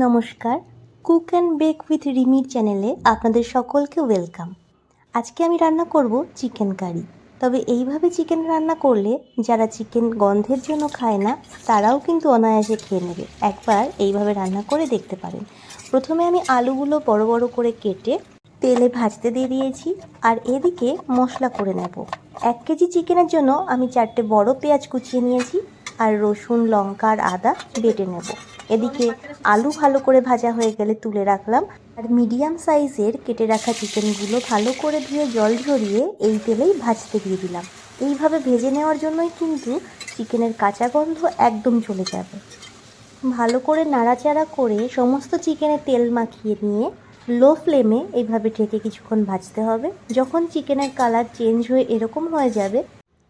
নমস্কার, cook and bake with রিমির চ্যানেলে আপনাদের সকলকে ওয়েলকাম। আজকে আমি রান্না করব চিকেন কারি। তবে এইভাবে চিকেন রান্না করলে যারা চিকেন গন্ধের জন্য খায় না তারাও কিন্তু অনায়াসে খেয়ে নেবে। একবার এইভাবে রান্না করে দেখতে পারেন। প্রথমে আমি আলুগুলো বড় বড় করে কেটে তেলে ভাজতে দিয়ে দিয়েছি, আর এদিকে মশলা করে নেব। 1 কেজি চিকেনের জন্য আমি 4টে বড় পেঁয়াজ কুচিয়ে নিয়েছি, আর রসুন, লঙ্কা আর আদা বেটে নেব। এদিকে আলু ভালো করে ভাজা হয়ে গেলে তুলে রাখলাম, আর মিডিয়াম সাইজের কেটে রাখা চিকেনগুলো ভালো করে ধুয়ে জল ঝরিয়ে এই তেলেই ভাজতে দিয়ে দিলাম। এইভাবে ভেজে নেওয়ার জন্যই কিন্তু চিকেনের কাঁচা গন্ধ একদম চলে যাবে। ভালো করে নাড়াচাড়া করে সমস্ত চিকেনে তেল মাখিয়ে নিয়ে লো ফ্লেমে এইভাবে ঢেকে কিছুক্ষণ ভাজতে হবে। যখন চিকেনের কালার চেঞ্জ হয়ে এরকম হয়ে যাবে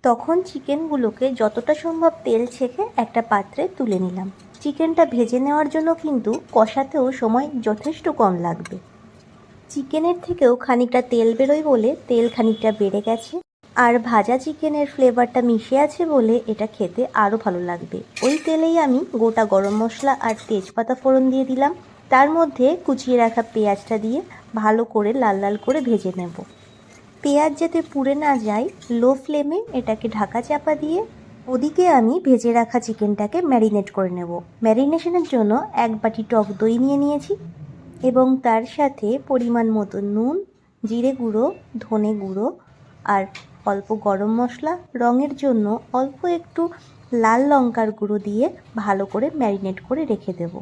তখন চিকেনগুলোকে যতটা সম্ভব তেল ছেঁকে একটা পাত্রে তুলে নিলাম। চিকেনটা ভেজে নেওয়ার জন্য কিন্তু কষাতেও সময় যথেষ্ট কম লাগবে। চিকেনের থেকেও খানিকটা তেল বেরোয় বলে তেল খানিকটা বেড়ে গেছে, আর ভাজা চিকেনের ফ্লেভারটা মিশে আছে বলে এটা খেতে আরও ভালো লাগবে। ওই তেলেই আমি গোটা গরম মশলা আর তেজপাতা ফোড়ন দিয়ে দিলাম। তার মধ্যে কুচিয়ে রাখা পেঁয়াজটা দিয়ে ভালো করে লাল লাল করে ভেজে নেব। পেঁয়াজ যাতে পুড়ে না যায় লো ফ্লেমে এটাকে ঢাকা চাপা দিয়ে ওদিকে আমি ভেজে রাখা চিকেনটাকে ম্যারিনেট করে নেব। ম্যারিনেশনের জন্য 1 বাটি টক দই নিয়ে নিয়েছি এবং তার সাথে পরিমাণ মতো নুন, জিরে গুঁড়ো, ধনে গুঁড়ো আর অল্প গরম মশলা, রঙের জন্য অল্প একটু লাল লঙ্কার গুঁড়ো দিয়ে ভালো করে ম্যারিনেট করে রেখে দেব।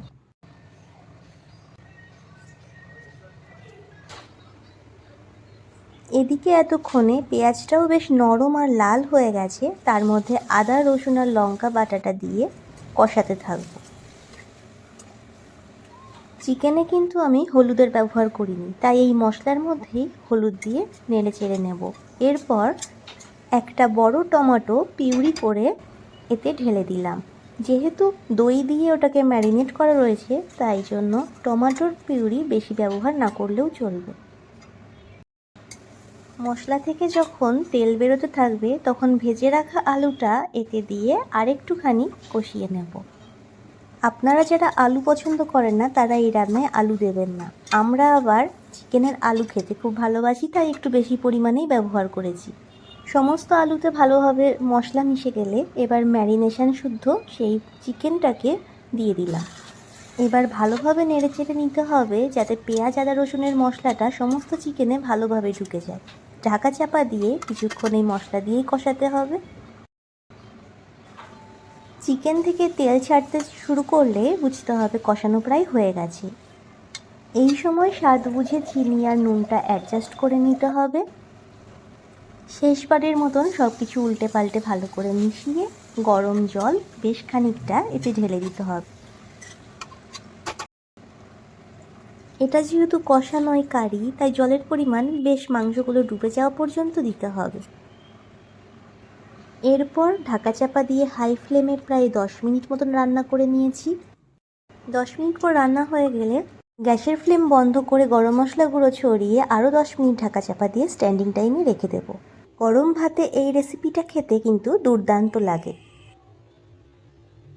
এদিকে এতক্ষণে পেঁয়াজটাও বেশ নরম আর লাল হয়ে গেছে। তার মধ্যে আদা, রসুন আর লঙ্কা বাটাটা দিয়ে কষাতে থাকবো। চিকেনে কিন্তু আমি হলুদের ব্যবহার করিনি, তাই এই মশলার মধ্যেই হলুদ দিয়ে নেড়ে চেড়ে নেব। এরপর একটা বড় টমেটো পিউরি করে এতে ঢেলে দিলাম। যেহেতু দই দিয়ে ওটাকে ম্যারিনেট করা রয়েছে তাই জন্য টমেটোর পিউরি বেশি ব্যবহার না করলেও চলবে। মশলা থেকে যখন তেল বেরোতে থাকবে তখন ভেজে রাখা আলুটা এতে দিয়ে আরেকটুখানি কষিয়ে নেব। আপনারা যারা আলু পছন্দ করেন না তারা এই রান্নায় আলু দেবেন না। আমরা আবার চিকেনের আলু খেতে খুব ভালোবাসি, তাই একটু বেশি পরিমাণেই ব্যবহার করেছি। সমস্ত আলুতে ভালোভাবে মশলা মিশে গেলে এবার ম্যারিনেশন শুদ্ধ সেই চিকেনটাকে দিয়ে দিলাম। এবার ভালোভাবে নেড়ে চেড়ে নিতে হবে যাতে পেঁয়াজ, আদা, রসুনের মশলাটা সমস্ত চিকেনে ভালোভাবে ঢুকে যায়। ঢাকা চাপা দিয়ে কিছুক্ষণ এই মশলা দিয়েই কষাতে হবে। চিকেন থেকে তেল ছাড়তে শুরু করলে বুঝতে হবে কষানো প্রায় হয়ে গেছে। এই সময় স্বাদ বুঝে চিনি আর নুনটা অ্যাডজাস্ট করে নিতে হবে। শেষবারের মতন সব কিছু উল্টে পাল্টে ভালো করে মিশিয়ে গরম জল বেশ খানিকটা এতে ঢেলে দিতে হবে। এটা যেহেতু কষা নয় কারি, তাই জলের পরিমাণ বেশ মাংসগুলো ডুবে যাওয়া পর্যন্ত দিতে হবে। এরপর ঢাকা চাপা দিয়ে হাই ফ্লেমে প্রায় 10 মিনিট মতন রান্না করে নিয়েছি। 10 মিনিট পর রান্না হয়ে গেলে গ্যাসের ফ্লেম বন্ধ করে গরম মশলা গুঁড়ো ছড়িয়ে আরও 10 মিনিট ঢাকা চাপা দিয়ে স্ট্যান্ডিং টাইমে রেখে দেব। গরম ভাতে এই রেসিপিটা খেতে কিন্তু দুর্দান্ত লাগে।